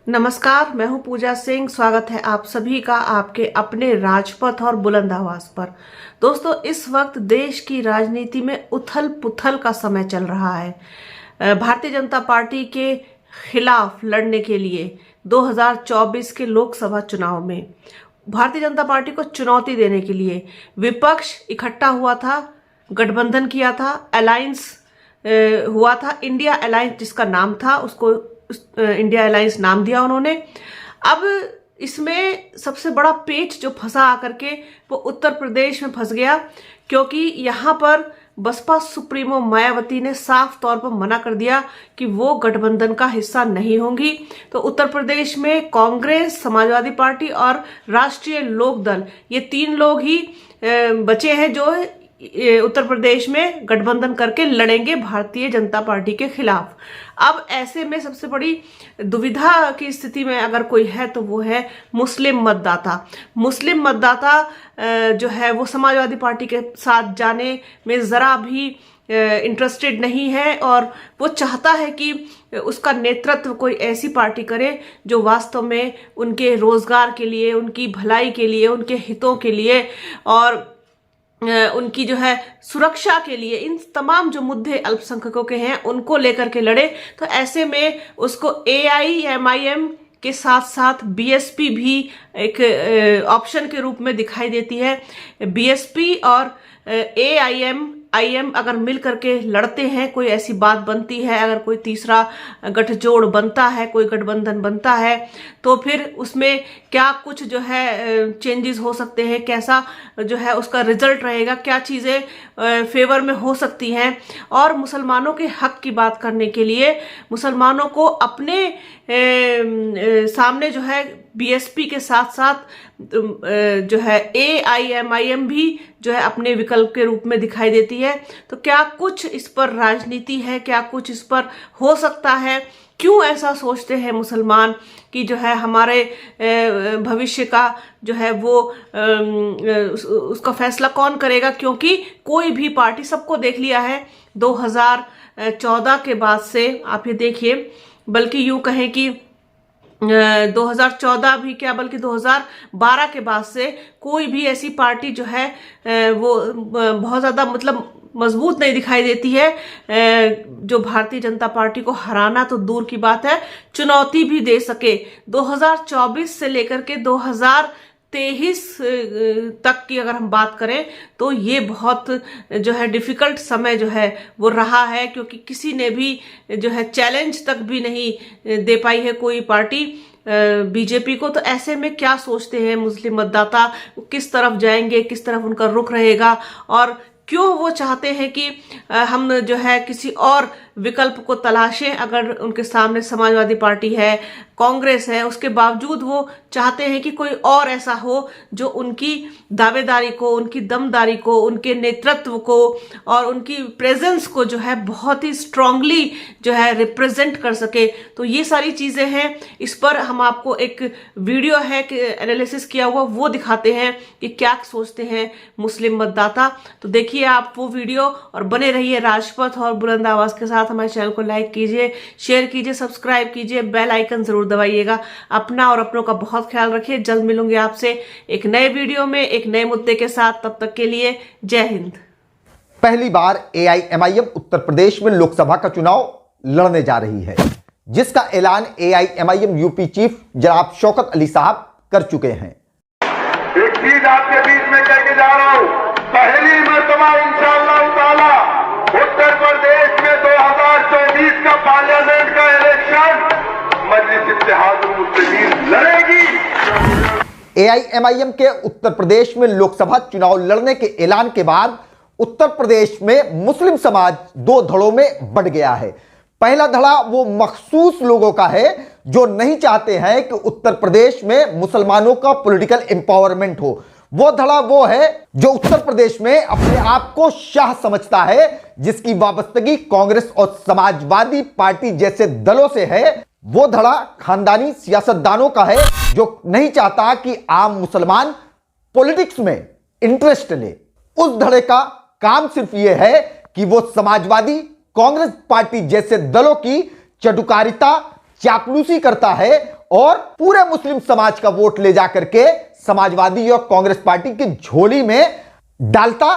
नमस्कार, मैं हूं पूजा सिंह। स्वागत है आप सभी का आपके अपने राजपथ और बुलंद आवाज पर। दोस्तों, इस वक्त देश की राजनीति में उथल पुथल का समय चल रहा है। भारतीय जनता पार्टी के खिलाफ लड़ने के लिए 2024 के लोकसभा चुनाव में भारतीय जनता पार्टी को चुनौती देने के लिए विपक्ष इकट्ठा हुआ था, गठबंधन किया था, अलायंस हुआ था। इंडिया अलायंस जिसका नाम था, उसको इंडिया अलायंस नाम दिया उन्होंने। अब इसमें सबसे बड़ा पेच जो फंसा आकर के वो उत्तर प्रदेश में फंस गया, क्योंकि यहाँ पर बसपा सुप्रीमो मायावती ने साफ तौर पर मना कर दिया कि वो गठबंधन का हिस्सा नहीं होंगी। तो उत्तर प्रदेश में कांग्रेस, समाजवादी पार्टी और राष्ट्रीय लोक दल, ये तीन लोग ही बचे हैं जो उत्तर प्रदेश में गठबंधन करके लड़ेंगे भारतीय जनता पार्टी के खिलाफ। अब ऐसे में सबसे बड़ी दुविधा की स्थिति में अगर कोई है तो वो है मुस्लिम मतदाता। मुस्लिम मतदाता जो है वो समाजवादी पार्टी के साथ जाने में जरा भी इंटरेस्टेड नहीं है, और वो चाहता है कि उसका नेतृत्व कोई ऐसी पार्टी करे जो वास्तव में उनके रोजगार के लिए, उनकी भलाई के लिए, उनके हितों के लिए और उनकी जो है सुरक्षा के लिए, इन तमाम जो मुद्दे अल्पसंख्यकों के हैं उनको लेकर के लड़े। तो ऐसे में उसको AIMIM के साथ साथ BSP भी एक ऑप्शन के रूप में दिखाई देती है। BSP और AIM अगर मिल करके लड़ते हैं, कोई ऐसी बात बनती है, अगर कोई तीसरा गठजोड़ बनता है, कोई गठबंधन बनता है, तो फिर उसमें क्या कुछ जो है चेंजेस हो सकते हैं, कैसा जो है उसका रिजल्ट रहेगा, क्या चीज़ें फेवर में हो सकती हैं। और मुसलमानों के हक की बात करने के लिए मुसलमानों को अपने सामने जो है BSP के साथ साथ जो है AIMIM भी जो है अपने विकल्प के रूप में दिखाई देती है। तो क्या कुछ इस पर राजनीति है, क्या कुछ इस पर हो सकता है? क्यों ऐसा सोचते हैं मुसलमान कि जो है हमारे भविष्य का जो है वो उसका फैसला कौन करेगा? क्योंकि कोई भी पार्टी, सबको देख लिया है 2014 के बाद से, आप ये देखिए, बल्कि यूं कहें कि 2014 भी क्या, बल्कि 2012 के बाद से कोई भी ऐसी पार्टी जो है वो बहुत ज़्यादा मतलब मजबूत नहीं दिखाई देती है, जो भारतीय जनता पार्टी को हराना तो दूर की बात है, चुनौती भी दे सके। 2024 से लेकर के 2023 तक की अगर हम बात करें तो ये बहुत जो है डिफिकल्ट समय जो है वो रहा है, क्योंकि किसी ने भी जो है चैलेंज तक भी नहीं दे पाई है कोई पार्टी BJP को। तो ऐसे में क्या सोचते हैं मुस्लिम मतदाता, किस तरफ जाएंगे, किस तरफ उनका रुख रहेगा, और क्यों वो चाहते हैं कि हम जो है किसी और विकल्प को तलाशें? अगर उनके सामने समाजवादी पार्टी है, कांग्रेस है, उसके बावजूद वो चाहते हैं कि कोई और ऐसा हो जो उनकी दावेदारी को, उनकी दमदारी को, उनके नेतृत्व को और उनकी प्रेजेंस को जो है बहुत ही स्ट्रांगली जो है रिप्रेजेंट कर सके। तो ये सारी चीजें हैं, इस पर हम आपको एक वीडियो है कि एनालिसिस किया हुआ, वो दिखाते हैं कि क्या सोचते हैं मुस्लिम मतदाता। तो देखिए आप वो वीडियो और बने रहिए राजपथ और बुलंद आवाज के साथ। हमारे चैनल को लाइक कीजिए, शेयर कीजिए, सब्सक्राइब कीजिए, बेल आइकन जरूर दबाइएगा। अपना और अपनों का बहुत ख्याल रखिए। जल्द मिलूंगी आपसे एक नए वीडियो में एक नए मुद्दे के साथ। तब तक के लिए जय हिंद। पहली बार AIMIM उत्तर प्रदेश में लोकसभा का चुनाव लड़ने जा रही है, जिसका ऐलान AIMIM UP चीफ जनाब शौकत अली साहब कर चुके हैं। एक चीज आपके बीच में करके जा रहा हूं, पहली मर्तबा इंशाअल्लाह ताला उत्तर प्रदेश में 2024 का पार्लियामेंट का इलेक्शन मजलिस इत्तेहादुल मुस्लिमीन लड़ेगी। AIMIM के उत्तर प्रदेश में लोकसभा चुनाव लड़ने के ऐलान के बाद उत्तर प्रदेश में मुस्लिम समाज दो धड़ों में बढ़ गया है। पहला धड़ा वो मखसूस लोगों का है जो नहीं चाहते हैं कि उत्तर प्रदेश में मुसलमानों का पॉलिटिकल एम्पावरमेंट हो। वो धड़ा वो है जो उत्तर प्रदेश में अपने आप को शाह समझता है, जिसकी वाबस्तगी कांग्रेस और समाजवादी पार्टी जैसे दलों से है। वो धड़ा खानदानी सियासतदानों का है जो नहीं चाहता कि आम मुसलमान पॉलिटिक्स में इंटरेस्ट ले। उस धड़े का काम सिर्फ ये है कि वो समाजवादी, कांग्रेस पार्टी जैसे दलों की चटुकारिता, चापलूसी करता है और पूरे मुस्लिम समाज का वोट ले जाकर के समाजवादी और कांग्रेस पार्टी की झोली में डालता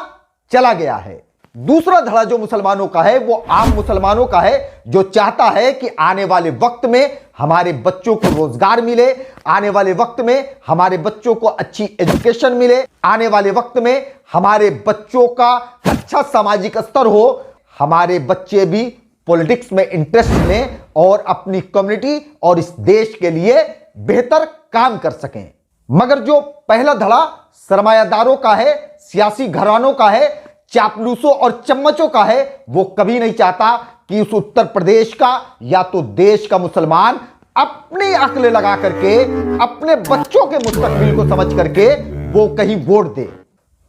चला गया है। दूसरा धड़ा जो मुसलमानों का है वो आम मुसलमानों का है, जो चाहता है कि आने वाले वक्त में हमारे बच्चों को रोजगार मिले, आने वाले वक्त में हमारे बच्चों को अच्छी एजुकेशन मिले, आने वाले वक्त में हमारे बच्चों का अच्छा सामाजिक स्तर हो, हमारे बच्चे भी पॉलिटिक्स में इंटरेस्ट लें और अपनी कम्युनिटी और इस देश के लिए बेहतर काम कर सकें। मगर जो पहला धड़ा सरमायादारों का है, सियासी घरानों का है, चापलूसों और चम्मचों का है, वो कभी नहीं चाहता कि उस उत्तर प्रदेश का या तो देश का मुसलमान अपनी अक्ल लगा करके अपने बच्चों के मुस्तकबिल को समझ करके वो कहीं वोट दे।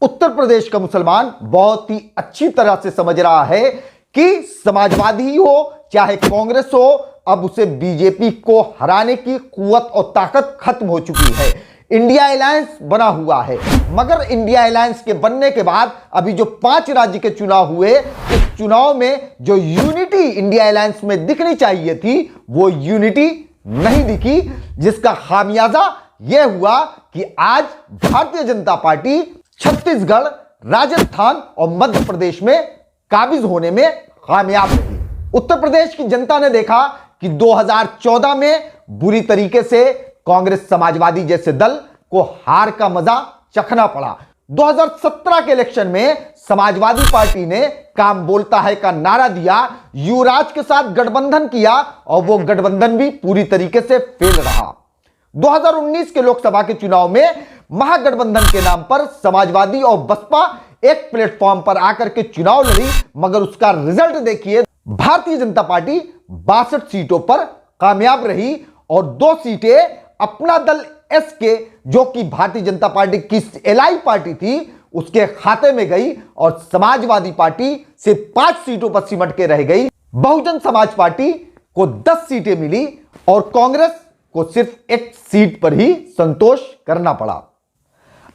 उत्तर प्रदेश का मुसलमान बहुत ही अच्छी तरह से समझ रहा है कि समाजवादी हो चाहे कांग्रेस हो, अब उसे बीजेपी को हराने की कुव्वत और ताकत खत्म हो चुकी है। इंडिया अलायंस बना हुआ है, मगर इंडिया अलायंस के बनने के बाद अभी जो 5 राज्य के चुनाव हुए, इस चुनाव में जो यूनिटी इंडिया अलायंस में दिखनी चाहिए थी वो यूनिटी नहीं दिखी, जिसका खामियाजा यह हुआ कि आज भारतीय जनता पार्टी छत्तीसगढ़, राजस्थान और मध्य प्रदेश में काबिज होने में कामयाब रही। उत्तर प्रदेश की जनता ने देखा कि 2014 में बुरी तरीके से कांग्रेस समाजवादी जैसे दल को हार का मजा चखना पड़ा। 2017 के इलेक्शन में समाजवादी पार्टी ने काम बोलता है का नारा दिया, युवराज के साथ गठबंधन किया और वो गठबंधन भी पूरी तरीके से फेल रहा। 2019 के लोकसभा के चुनाव में महागठबंधन के नाम पर समाजवादी और बसपा एक प्लेटफॉर्म पर आकर के चुनाव लड़ी, मगर उसका रिजल्ट देखिए, भारतीय जनता पार्टी 62 सीटों पर कामयाब रही और 2 सीटें अपना दल एस के, जो कि भारतीय जनता पार्टी की एलआई पार्टी थी, उसके खाते में गई और समाजवादी पार्टी सिर्फ 5 सीटों पर सिमट के रह गई। बहुजन समाज पार्टी को 10 सीटें मिली और कांग्रेस को सिर्फ 1 सीट पर ही संतोष करना पड़ा।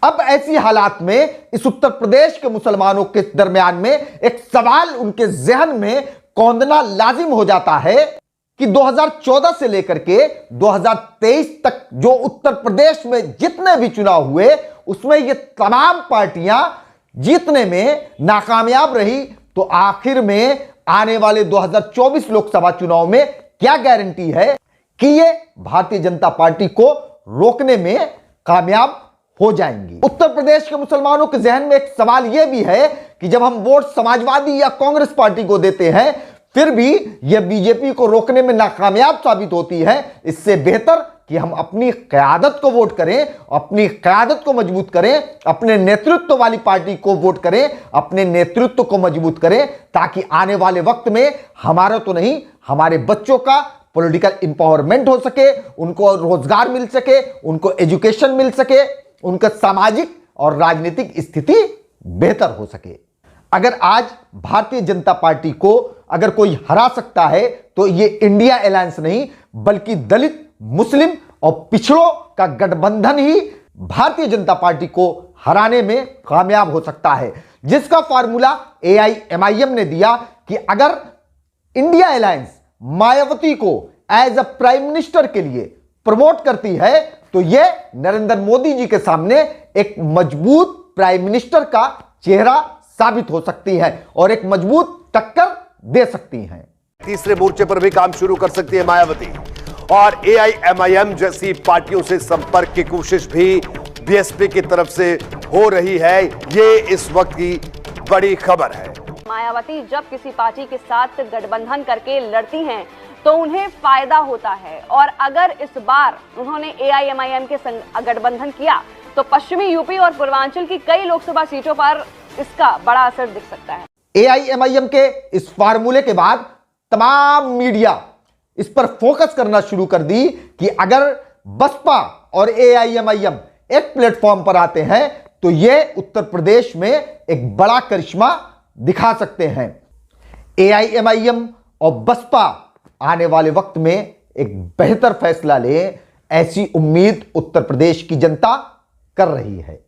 अब ऐसी हालात में इस उत्तर प्रदेश के मुसलमानों के दरमियान में एक सवाल उनके जहन में कौंधना लाजिम हो जाता है कि 2014 से लेकर के 2023 तक जो उत्तर प्रदेश में जितने भी चुनाव हुए उसमें ये तमाम पार्टियां जीतने में नाकामयाब रही, तो आखिर में आने वाले 2024 लोकसभा चुनाव में क्या गारंटी है कि ये भारतीय जनता पार्टी को रोकने में कामयाब हो जाएंगी। उत्तर प्रदेश के मुसलमानों के जहन में एक सवाल यह भी है कि जब हम वोट समाजवादी या कांग्रेस पार्टी को देते हैं फिर भी यह बीजेपी को रोकने में नाकामयाब साबित होती है, इससे बेहतर कि हम अपनी क़यादत को वोट करें, अपनी क़यादत को मजबूत करें, अपने नेतृत्व वाली पार्टी को वोट करें, अपने नेतृत्व को मजबूत करें, ताकि आने वाले वक्त में हमारा तो नहीं हमारे बच्चों का पॉलिटिकल एम्पावरमेंट हो सके, उनको रोजगार मिल सके, उनको एजुकेशन मिल सके, उनका सामाजिक और राजनीतिक स्थिति बेहतर हो सके। अगर आज भारतीय जनता पार्टी को अगर कोई हरा सकता है तो ये इंडिया अलायंस नहीं बल्कि दलित, मुस्लिम और पिछड़ों का गठबंधन ही भारतीय जनता पार्टी को हराने में कामयाब हो सकता है, जिसका फार्मूला AIMIM ने दिया कि अगर इंडिया अलायंस मायावती को एज अ प्राइम मिनिस्टर के लिए प्रमोट करती है तो यह नरेंद्र मोदी जी के सामने एक मजबूत प्राइम मिनिस्टर का चेहरा साबित हो सकती है और एक मजबूत टक्कर दे सकती हैं। तीसरे मोर्चे पर भी काम शुरू कर सकती है मायावती और AIMIM जैसी पार्टियों से संपर्क की कोशिश भी BSP की तरफ से हो रही है। ये इस वक्त की बड़ी खबर है। मायावती जब किसी पार्टी के साथ गठबंधन करके लड़ती हैं तो उन्हें फायदा होता है और अगर इस बार उन्होंने AIMIM के संग गठबंधन किया तो पश्चिमी यूपी और पूर्वांचल की कई लोकसभा सीटों पर इसका बड़ा असर दिख सकता है। AIMIM के इस फार्मूले के बाद तमाम मीडिया इस पर फोकस करना शुरू कर दी कि अगर बसपा और AIMIM एक प्लेटफॉर्म पर आते हैं तो यह उत्तर प्रदेश में एक बड़ा करिश्मा दिखा सकते हैं। AIMIM और बसपा आने वाले वक्त में एक बेहतर फैसला ले, ऐसी उम्मीद उत्तर प्रदेश की जनता कर रही है।